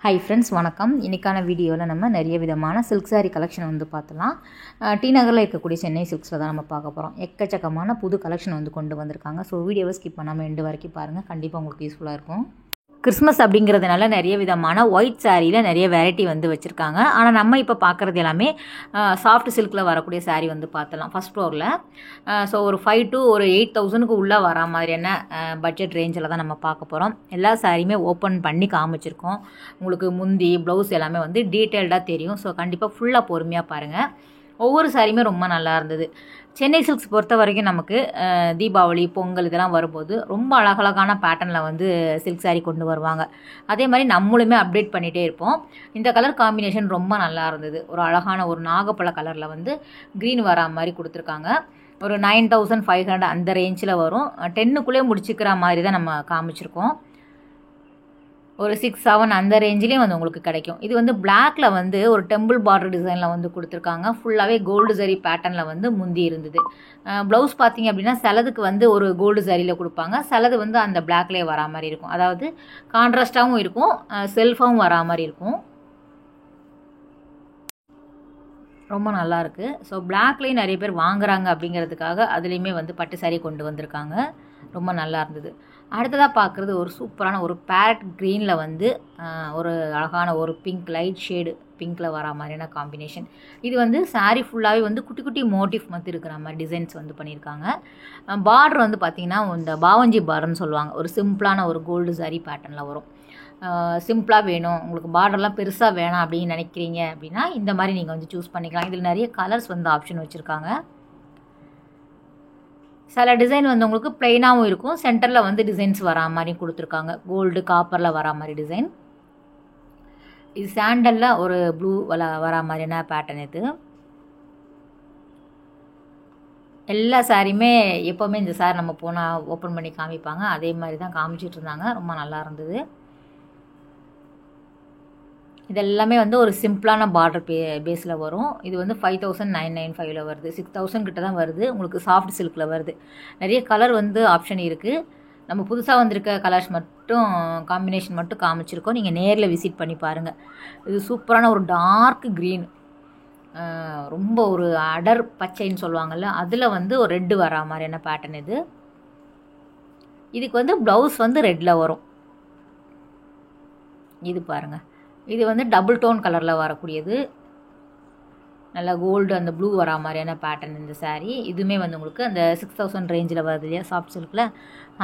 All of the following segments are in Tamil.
ஹை ஃப்ரெண்ட்ஸ், வணக்கம். இன்றைக்கான வீடியோவில் நம்ம நிறைய விதமான சில்க் சாரீ கலெக்ஷன் வந்து பார்த்துலாம். டி நகரில் இருக்கக்கூடிய சென்னை சில்க்ஸில் தான் நம்ம பார்க்க போகிறோம். எக்கச்சக்கமான புது கலெக்ஷன் வந்து கொண்டு வந்திருக்காங்க. ஸோ வீடியோவை ஸ்கிப் பண்ணாமல் எண்டு வரைக்கும் பாருங்கள். கண்டிப்பாக உங்களுக்கு யூஸ்ஃபுல்லாக இருக்கும். கிறிஸ்மஸ் அப்படிங்கிறதுனால நிறைய விதமான ஒயிட் சாரியில் நிறைய வெரைட்டி வந்து வச்சுருக்காங்க. ஆனால் நம்ம இப்போ பார்க்குறது எல்லாமே சாஃப்ட் சில்கில் வரக்கூடிய சாரீ வந்து பார்த்துலாம் ஃபஸ்ட் ஃப்ளோரில். ஸோ ஒரு 5 to 8,000க்கு உள்ளே வர மாதிரியான பட்ஜெட் ரேஞ்சில் தான் நம்ம பார்க்க போகிறோம். எல்லா சாரியுமே ஓப்பன் பண்ணி காமிச்சிருக்கோம். உங்களுக்கு முந்தி ப்ளவுஸ் எல்லாமே வந்து டீட்டெயில்டாக தெரியும். ஸோ கண்டிப்பாக ஃபுல்லாக பொறுமையாக பாருங்கள். ஒவ்வொரு சாரியுமே ரொம்ப நல்லா இருந்தது. சென்னை சில்க்ஸ் பொறுத்த வரைக்கும் நமக்கு தீபாவளி, பொங்கல் இதெல்லாம் வரும்போது ரொம்ப அழகழகான பேட்டர்னில் வந்து சில்க் சாரீ கொண்டு வருவாங்க. அதே மாதிரி நம்மளுமே அப்டேட் பண்ணிகிட்டே இருப்போம். இந்த கலர் காம்பினேஷன் ரொம்ப நல்லா இருந்தது. ஒரு அழகான ஒரு நாகப்பழ கலரில் வந்து க்ரீன் வரா மாதிரி கொடுத்துருக்காங்க. ஒரு 9,500 அந்த ரேஞ்சில் வரும். 10க்குள்ளே முடிச்சுக்கிற மாதிரி தான் நம்ம காமிச்சிருக்கோம். ஒரு 6, 7 அந்த ரேஞ்சிலையும் வந்து உங்களுக்கு கிடைக்கும். இது வந்து பிளாக்ல வந்து ஒரு டெம்பிள் பார்டர் டிசைனில் வந்து கொடுத்துருக்காங்க. ஃபுல்லாகவே கோல்டு ஜரி பேட்டர்னில் வந்து முந்தி இருந்தது. ப்ளவுஸ் பார்த்தீங்க அப்படின்னா சிலதுக்கு வந்து ஒரு கோல்டு ஜரியில் கொடுப்பாங்க, சிலது வந்து அந்த பிளாக்லேயே வரா மாதிரி இருக்கும். அதாவது கான்ட்ராஸ்டாகவும் இருக்கும், செல்ஃபாகவும் வரா மாதிரி இருக்கும். ரொம்ப நல்லாயிருக்கு. ஸோ பிளாக்லேயும் நிறைய பேர் வாங்குறாங்க அப்படிங்கிறதுக்காக அதுலேயுமே வந்து பட்டு சாரீ கொண்டு வந்திருக்காங்க. ரொம்ப நல்லா இருந்தது. அடுத்ததாக பார்க்குறது ஒரு சூப்பரான ஒரு பேரட் க்ரீனில் வந்து ஒரு அழகான ஒரு பிங்க், லைட் ஷேடு பிங்க்கில் வர மாதிரியான காம்பினேஷன். இது வந்து சாரீ ஃபுல்லாகவே வந்து குட்டி குட்டி மோட்டிவ் வந்து இருக்கிற மாதிரி டிசைன்ஸ் வந்து பண்ணியிருக்காங்க. பார்டர் வந்து பார்த்திங்கன்னா இந்த பாவஞ்சி பார்டர்னு சொல்லுவாங்க. ஒரு சிம்பிளான ஒரு கோல்டு சாரீ பேட்டர்னில் வரும். சிம்பிளாக வேணும், உங்களுக்கு பார்டர்லாம் பெருசாக வேணாம் அப்படின்னு நினைக்கிறீங்க அப்படின்னா இந்த மாதிரி நீங்கள் வந்து சூஸ் பண்ணிக்கலாம். இதில் நிறைய கலர்ஸ் வந்து ஆப்ஷன் வச்சுருக்காங்க. சில டிசைன் வந்து உங்களுக்கு ப்ளைனாகவும் இருக்கும், சென்டரில் வந்து டிசைன்ஸ் வரா மாதிரி கொடுத்துருக்காங்க. கோல்டு காப்பரில் வரா மாதிரி டிசைன். இது சாண்டலில் ஒரு ப்ளூ வரா மாதிரியான பேட்டர்ன். இது எல்லா சாரியுமே எப்போவுமே இந்த சாரி நம்ம போனால் ஓப்பன் பண்ணி காமிப்பாங்க, அதே மாதிரி தான் காமிச்சிட்டு இருந்தாங்க. ரொம்ப நல்லா இருந்தது. இதெல்லாமே வந்து ஒரு சிம்பிளான பார்டர் பேஸில் வரும். இது வந்து 5,995ல் வருது. 6,000 கிட்ட தான் வருது. உங்களுக்கு சாஃப்ட் சில்கில் வருது. நிறைய கலர் வந்து ஆப்ஷன் இருக்குது. நம்ம புதுசாக வந்திருக்க கலர்ஸ் மட்டும் காம்பினேஷன் மட்டும் காமிச்சிருக்கோம். நீங்கள் நேரில் விசிட் பண்ணி பாருங்கள். இது சூப்பரான ஒரு டார்க் க்ரீன், ரொம்ப ஒரு அடர் பச்சைன்னு சொல்லுவாங்கள்ல, அதில் வந்து ஒரு ரெட்டு வரா மாதிரியான பேட்டர்ன். இதுக்கு வந்து ப்ளவுஸ் வந்து ரெட்டில் வரும். இது பாருங்கள், இது வந்து டபுள் டோன் கலரில் வரக்கூடியது. நல்லா கோல்டு அந்த ப்ளூ வரா மாதிரியான பேட்டர்ன் இந்த சாரீ. இதுவுமே வந்து உங்களுக்கு அந்த 6,000 ரேஞ்சில் வருது இல்லையா, சாஃப்ட் சில்கில்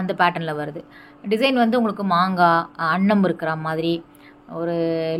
அந்த பேட்டர்னில் வருது. டிசைன் வந்து உங்களுக்கு மாங்காய், அன்னம் இருக்கிற மாதிரி, ஒரு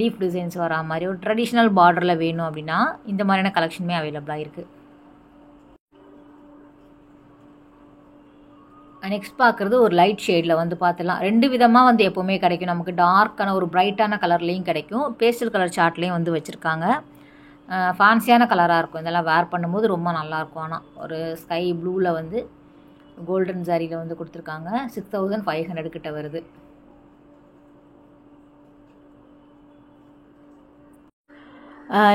லீஃப் டிசைன்ஸ் வரா மாதிரி, ஒரு ட்ரெடிஷ்னல் பார்டரில் வேணும் அப்படின்னா இந்த மாதிரியான கலெக்ஷனுமே அவைலபிளாக இருக்குது. நெக்ஸ்ட் பார்க்குறது ஒரு லைட் ஷேடில் வந்து பார்த்துலாம். 2 விதமாக வந்து எப்போவுமே கிடைக்கும் நமக்கு. டார்க்கான ஒரு பிரைட்டான கலர்லேயும் கிடைக்கும், பேஸ்டல் கலர் சார்ட்லேயும் வந்து வச்சுருக்காங்க. ஃபேன்சியான கலராக இருக்கும். இதெல்லாம் வேர் பண்ணும்போது ரொம்ப நல்லாயிருக்கும். ஆனால் ஒரு ஸ்கை ப்ளூவில் வந்து கோல்டன் சாரியில் வந்து கொடுத்துருக்காங்க. 6,500 கிட்ட வருது.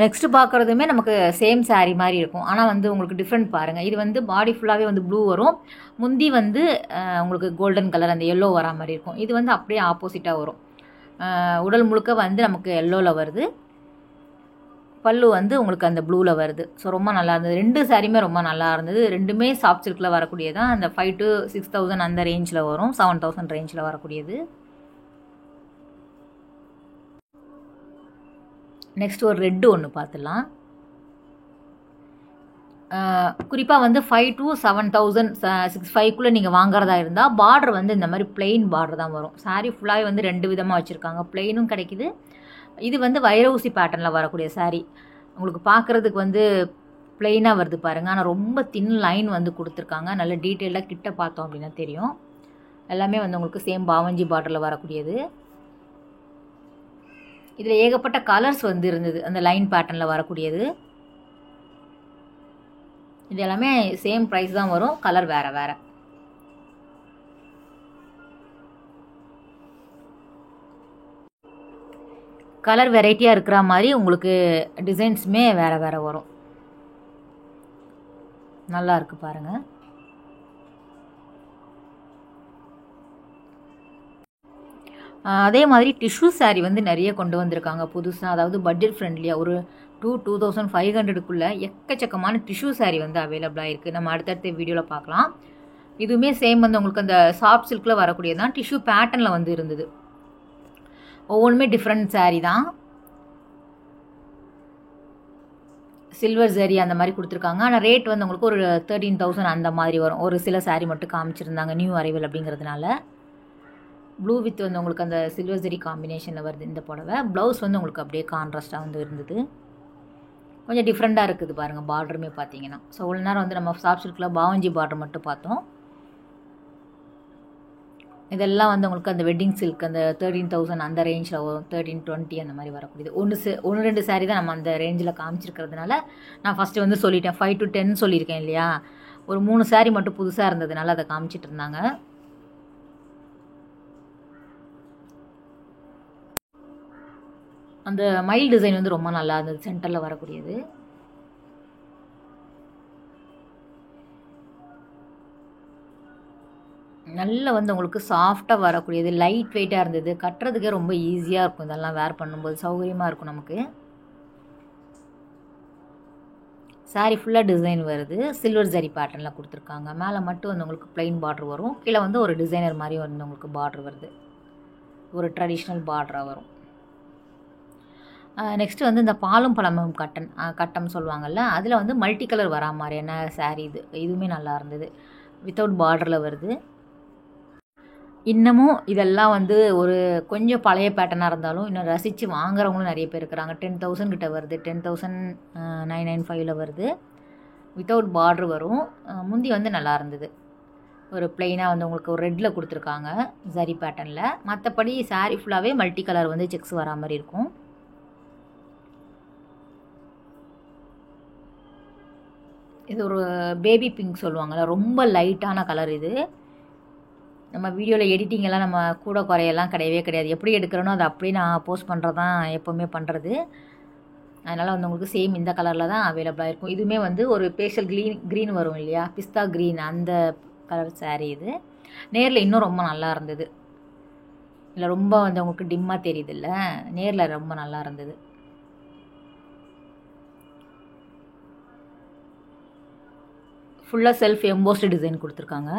நெக்ஸ்ட்டு பார்க்குறதுமே நமக்கு சேம் சாரீ மாதிரி இருக்கும். ஆனால் வந்து உங்களுக்கு டிஃப்ரெண்ட் பாருங்கள். இது வந்து பாடி ஃபுல்லாகவே வந்து ப்ளூ வரும், முந்தி வந்து உங்களுக்கு கோல்டன் கலர் அந்த எல்லோ வரா மாதிரி இருக்கும். இது வந்து அப்படியே ஆப்போசிட்டாக வரும். உடல் முழுக்க வந்து நமக்கு எல்லோவில் வருது, பல்லு வந்து உங்களுக்கு அந்த ப்ளூவில் வருது. ஸோ ரொம்ப நல்லா இருந்தது. 2 சாரியுமே ரொம்ப நல்லா இருந்தது. 2மே சாஃப்ட் சில்கில் வரக்கூடியதான். அந்த 5 to 6,000 அந்த ரேஞ்சில் வரும், 7,000 ரேஞ்சில் வரக்கூடியது. நெக்ஸ்ட் ஒரு ரெட்டு ஒன்று பார்த்துடலாம். குறிப்பாக வந்து 5 to 7,000 6,500க்குள்ளே நீங்கள் வாங்குறதா இருந்தால் பார்டர் வந்து இந்த மாதிரி பிளெயின் பார்டர் தான் வரும். சாரீ ஃபுல்லாகவே வந்து 2 விதமாக வச்சுருக்காங்க. பிளெயினும் கிடைக்குது. இது வந்து வைரஊசி பேட்டர்னில் வரக்கூடிய சாரீ. உங்களுக்கு பார்க்குறதுக்கு வந்து பிளெயினாக வருது பாருங்கள், ஆனால் ரொம்ப தின் லைன் வந்து கொடுத்துருக்காங்க. நல்ல டீட்டெயிலாக கிட்ட பார்த்தோம் அப்படின்னா தெரியும். எல்லாமே வந்து உங்களுக்கு சேம் பாவஞ்சி பார்டரில் வரக்கூடியது. இதில் ஏகப்பட்ட கலர்ஸ் வந்து இருந்தது அந்த லைன் பேட்டர்னில் வரக்கூடியது. இது எல்லாமே சேம் ப்ரைஸ் தான் வரும், கலர் வேறு வேறு. கலர் வெரைட்டியாக இருக்கிற மாதிரி உங்களுக்கு டிசைன்ஸுமே வேறு வேறு வரும். நல்லா இருக்குது பாருங்கள். அதே மாதிரி டிஷ்யூ சாரீ வந்து நிறைய கொண்டு வந்திருக்காங்க புதுசாக. அதாவது பட்ஜெட் ஃப்ரெண்ட்லியாக ஒரு 2500 எக்கச்சக்கமான டிஷ்யூ சாரீ வந்து அவைலபிளாக இருக்குது. நம்ம அடுத்தடுத்த வீடியோவில் பார்க்கலாம். இதுவுமே சேம் வந்து உங்களுக்கு அந்த சாஃப்ட் சில்கில் வரக்கூடியது தான். டிஷ்யூ பேட்டர்னில் வந்து இருந்தது. ஒவ்வொன்றுமே டிஃப்ரெண்ட் சாரீ தான். சில்வர் ஜரி அந்த மாதிரி கொடுத்துருக்காங்க. ஆனால் ரேட் வந்து உங்களுக்கு ஒரு 13,000 அந்த மாதிரி வரும். ஒரு சில சாரீ மட்டும் காமிச்சிருந்தாங்க நியூ அரைவல் அப்படிங்கிறதுனால. ப்ளூ வித் வந்து உங்களுக்கு அந்த சில்வர் ஜரி காம்பினேஷனில் வருது இந்த புடவை. ப்ளவுஸ் வந்து உங்களுக்கு அப்படியே கான்ட்ராஸ்ட்டாக வந்து இருந்தது. கொஞ்சம் டிஃப்ரெண்ட்டாக இருக்குது பாருங்கள் பார்டருமே பார்த்தீங்கன்னா. ஸோ இவ்வளோ நேரம் வந்து நம்ம சாஃப்ட் சில்கில் பாவஞ்சி பார்டர் மட்டும் பார்த்தோம். இதெல்லாம் வந்து உங்களுக்கு அந்த வெட்டிங் சில்க் அந்த 13,000 அந்த ரேஞ்சில் வரும். 1320 அந்த மாதிரி வரக்கூடியது. ஒன்று ரெண்டு சாரீ தான் நம்ம அந்த ரேஞ்சில் காமிச்சிருக்கிறதுனால நான் ஃபஸ்ட்டு வந்து சொல்லிட்டேன். 5 to 10 சொல்லியிருக்கேன் இல்லையா. ஒரு 3 சாரீ மட்டும் புதுசாக இருந்ததுனால அதை காமிச்சிட்டு இருந்தாங்க. அந்த மயில் டிசைன் வந்து ரொம்ப நல்லா இருந்தது, சென்டரில் வரக்கூடியது. நல்ல வந்து உங்களுக்கு சாஃப்டாக வரக்கூடியது, லைட் வெயிட்டாக இருந்தது. கட்டுறதுக்கே ரொம்ப ஈஸியாக இருக்கும். இதெல்லாம் வேர் பண்ணும்போது சௌகரியமாக இருக்கும் நமக்கு. சாரீ ஃபுல்லாக டிசைன் வருது. சில்வர் ஜரி பேட்டர்னில் கொடுத்துருக்காங்க. மேலே மட்டும் வந்து உங்களுக்கு பிளைன் பார்டர் வரும். கீழே வந்து ஒரு டிசைனர் மாதிரி வந்து உங்களுக்கு பார்டர் வருது. ஒரு ட்ரெடிஷ்னல் பார்டராக வரும். நெக்ஸ்ட்டு வந்து இந்த பாலும் பழமும் கட்டம் சொல்லுவாங்கள்ல, அதில் வந்து மல்டி கலர் வரா மாதிரியான சாரீ இதுவுமே நல்லா இருந்தது. வித்தவுட் பார்டரில் வருது. இன்னமும் இதெல்லாம் வந்து ஒரு கொஞ்சம் பழைய பேட்டர்னாக இருந்தாலும் இன்னும் ரசித்து வாங்குறவங்களும் நிறைய பேர் இருக்கிறாங்க. 10,000 கிட்ட வருது. 10,995 வருது. வித்தவுட் பார்டர் வரும். முந்தி வந்து நல்லா இருந்தது. ஒரு பிளெயினாக வந்து உங்களுக்கு ஒரு ரெட்டில் கொடுத்துருக்காங்க ஜரி பேட்டர்னில். மற்றபடி சாரீ ஃபுல்லாகவே மல்டி கலர் வந்து செக்ஸ் வரா மாதிரி இருக்கும். இது ஒரு பேபி பிங்க் சொல்லுவாங்கள்ல, ரொம்ப லைட்டான கலர் இது. நம்ம வீடியோவில் எடிட்டிங்கெல்லாம் நம்ம கூட குறையெல்லாம் கிடையவே கிடையாது. எப்படி எடுக்கிறனோ அதை அப்படியே நான் போஸ்ட் பண்ணுறது தான் எப்போவுமே பண்ணுறது. அதனால் வந்து உங்களுக்கு சேம் இந்த கலரில் தான் அவைலபிளாக இருக்கும். இதுவுமே வந்து ஒரு பேஷல் க்ரீன் வரும் இல்லையா, பிஸ்தா க்ரீன் அந்த கலர் சாரீ இது. நேரில் இன்னும் ரொம்ப நல்லா இருந்தது. இல்லை ரொம்ப வந்து உங்களுக்கு டிம்மாக தெரியுது இல்லை, நேரில் ரொம்ப நல்லா இருந்தது. ஃபுல்லாக செல்ஃப் எம்போஸ்டு டிசைன் கொடுத்துருக்காங்க.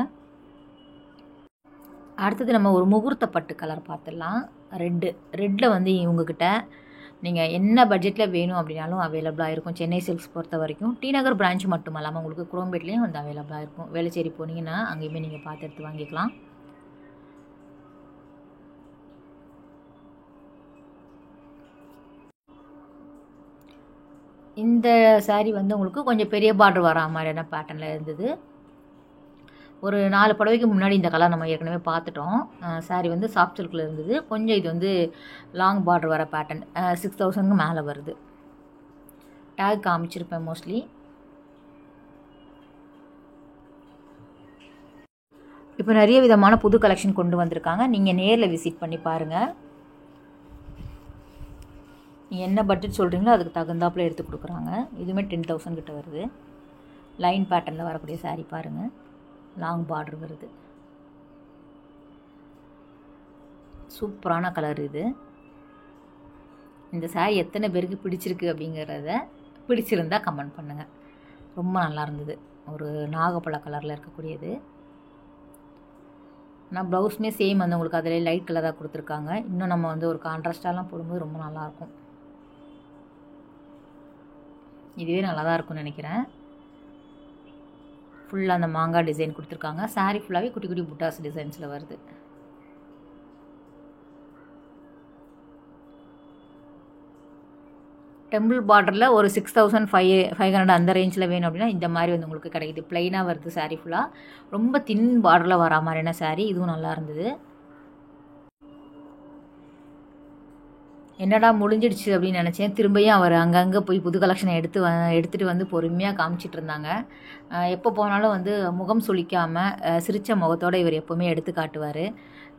அடுத்தது நம்ம ஒரு முகூர்த்த பட்டு கலர் பார்த்துடலாம். ரெட்டில் வந்து இவங்கக்கிட்ட நீங்கள் என்ன பட்ஜெட்டில் வேணும் அப்படின்னாலும் அவைலபிளாக இருக்கும். சென்னை சில்க்ஸ் பொறுத்த வரைக்கும் டி நகர் பிரான்ச் மட்டும் இல்லாமல் உங்களுக்கு குரோம்பேட்லேயும் வந்து அவைலபிளாக இருக்கும். வேளச்சேரி போனீங்கன்னா அங்கேயுமே நீங்கள் பார்த்து எடுத்து வாங்கிக்கலாம். இந்த சாரீ வந்து உங்களுக்கு கொஞ்சம் பெரிய பார்டர் வரா மாதிரியான பேட்டர்னில் இருந்தது. ஒரு 4 புடவைக்கு முன்னாடி இந்த கலர் நம்ம ஏற்கனவே பார்த்துட்டோம். சாரீ வந்து சாஃப்ட் சில்கில் இருந்தது. கொஞ்சம் இது வந்து லாங் பார்டர் வர பேட்டர்ன். 6,000க்கு மேலே வருது. டேக் காமிச்சிருப்பேன் மோஸ்ட்லி. இப்போ நிறைய விதமான புது கலெக்ஷன் கொண்டு வந்திருக்காங்க. நீங்கள் நேரில் விசிட் பண்ணி பாருங்கள். நீங்கள் என்ன பட்ஜெட் சொல்கிறீங்களோ அதுக்கு தகுந்தாப்பில் எடுத்து கொடுக்குறாங்க. இதுவுமே 10,000 கிட்ட வருது. லைன் பேட்டர்னில் வரக்கூடிய சாரீ பாருங்கள். லாங் பார்டர் வருது. சூப்பரான கலர் இது. இந்த சாரீ எத்தனை பேருக்கு பிடிச்சிருக்கு அப்படிங்கிறத பிடிச்சிருந்தால் கமெண்ட் பண்ணுங்கள். ரொம்ப நல்லா இருந்தது. ஒரு நாகப்பழ கலரில் இருக்கக்கூடியது. ஆனால் ப்ளவுஸுமே சேம் வந்து உங்களுக்கு அதில் லைட் கலராக கொடுத்துருக்காங்க. இன்னும் நம்ம வந்து ஒரு கான்ட்ராஸ்டாலாம் போடும்போது ரொம்ப நல்லாயிருக்கும். இதுவே நல்லா தான் இருக்கும்னு நினைக்கிறேன். ஃபுல்லாக அந்த மாங்காய் டிசைன் கொடுத்துருக்காங்க. சாரீ ஃபுல்லாகவே குட்டி குட்டி புட்டாஸ் டிசைன்ஸில் வருது. டெம்பிள் பார்டரில் ஒரு 6,500 அந்த ரேஞ்சில் வேணும் அப்படின்னா இந்த மாதிரி வந்து உங்களுக்கு கிடைக்குது. ப்ளைனாக வருது சாரீ ஃபுல்லாக. ரொம்ப தின் பார்டரில் வரா மாதிரியான சாரீ. இதுவும் நல்லா இருந்தது. என்னடா முடிஞ்சிடுச்சு அப்படின்னு நினச்சேன். திரும்பியும் அவர் அங்கங்கே போய் புது கலெக்ஷனை எடுத்துகிட்டு வந்து பொறுமையாக காமிச்சிட்டு இருந்தாங்க. எப்போ போனாலும் வந்து முகம் சுளிக்காமல் சிரித்த முகத்தோடு இவர் எப்போவுமே எடுத்து காட்டுவார்.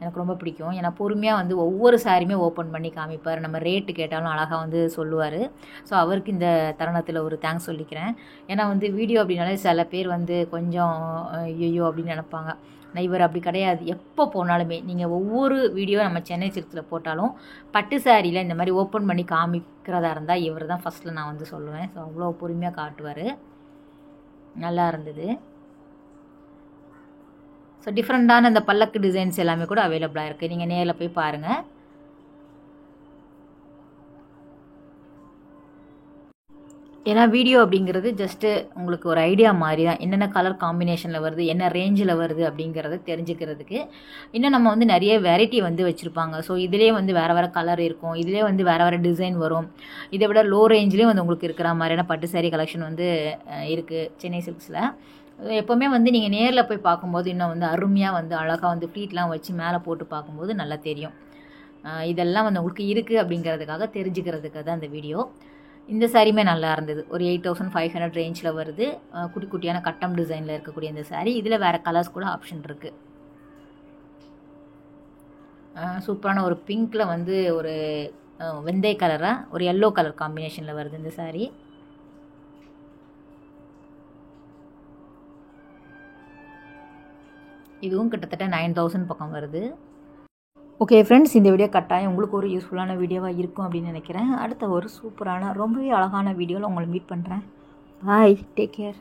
எனக்கு ரொம்ப பிடிக்கும். ஏன்னா பொறுமையாக வந்து ஒவ்வொரு சாரியுமே ஓப்பன் பண்ணி காமிப்பார். நம்ம ரேட்டு கேட்டாலும் அழகாக வந்து சொல்லுவார். ஸோ அவருக்கு இந்த தருணத்தில் ஒரு தேங்க்ஸ் சொல்லிக்கிறேன். ஏன்னா வந்து வீடியோ அப்படின்னாலே சில பேர் வந்து கொஞ்சம் ஐயோ அப்படின்னு நினைப்பாங்க. நான் இவர் அப்படி கிடையாது. எப்போ போனாலுமே நீங்கள் ஒவ்வொரு வீடியோ நம்ம சென்னை சில்க்ஸில் போட்டாலும் பட்டு சாரியில் இந்த மாதிரி ஓப்பன் பண்ணி காமிக்கிறதா இருந்தால் இவர் தான் ஃபஸ்ட்டில் நான் வந்து சொல்லுவேன். ஸோ அவ்வளோ பொறுமையாக காட்டுவார். நல்லா இருந்தது. ஸோ டிஃப்ரெண்ட்டான இந்த பல்லக்கு டிசைன்ஸ் எல்லாமே கூட அவைலபிளாக இருக்குது. நீங்கள் நேரில் போய் பாருங்கள். ஏன்னா வீடியோ அப்படிங்கிறது ஜஸ்ட்டு உங்களுக்கு ஒரு ஐடியா மாதிரி தான். என்னென்ன கலர் காம்பினேஷனில் வருது, என்ன ரேஞ்சில் வருது அப்படிங்கிறத தெரிஞ்சுக்கிறதுக்கு. இன்னும் நம்ம வந்து நிறைய வெரைட்டி வந்து வச்சுருப்பாங்க. ஸோ இதிலே வந்து வேறு வேறு கலர் இருக்கும், இதிலே வந்து வேறு வேறு டிசைன் வரும். இதை விட லோ ரேஞ்சிலையும் வந்து உங்களுக்கு இருக்கிற மாதிரியான பட்டு சாரீ கலெக்ஷன் வந்து இருக்குது சென்னை சில்க்ஸில். எப்போவுமே வந்து நீங்கள் நேரில் போய் பார்க்கும்போது இன்னும் வந்து அருமையாக வந்து அழகாக வந்து ஃப்ளீட்லாம் வச்சு மேலே போட்டு பார்க்கும்போது நல்லா தெரியும். இதெல்லாம் வந்து உங்களுக்கு இருக்குது அப்படிங்கிறதுக்காக தெரிஞ்சுக்கிறதுக்காக தான் இந்த வீடியோ. இந்த சாரியுமே நல்லா இருந்தது. ஒரு 8500 ரேஞ்சில் வருது. குட்டி குட்டியான கட்டம் டிசைனில் இருக்கக்கூடிய இந்த சாரீ. இதில் வேறு கலர்ஸ் கூட ஆப்ஷன் இருக்குது. சூப்பரான ஒரு பிங்க்கில் வந்து ஒரு வெந்தய கலராக ஒரு எல்லோ கலர் காம்பினேஷனில் வருது இந்த சாரீ. இதுவும் கிட்டத்தட்ட 9000 பக்கம் வருது. ஓகே ஃப்ரெண்ட்ஸ், இந்த வீடியோ கட்டாயம் உங்களுக்கு ஒரு யூஸ்ஃபுல்லான வீடியோவாக இருக்கும் அப்படின்னு நினைக்கிறேன். அடுத்த ஒரு சூப்பரான ரொம்பவே அழகான வீடியோவில் உங்களை மீட் பண்ணுறேன். பாய், டேக் கேர்.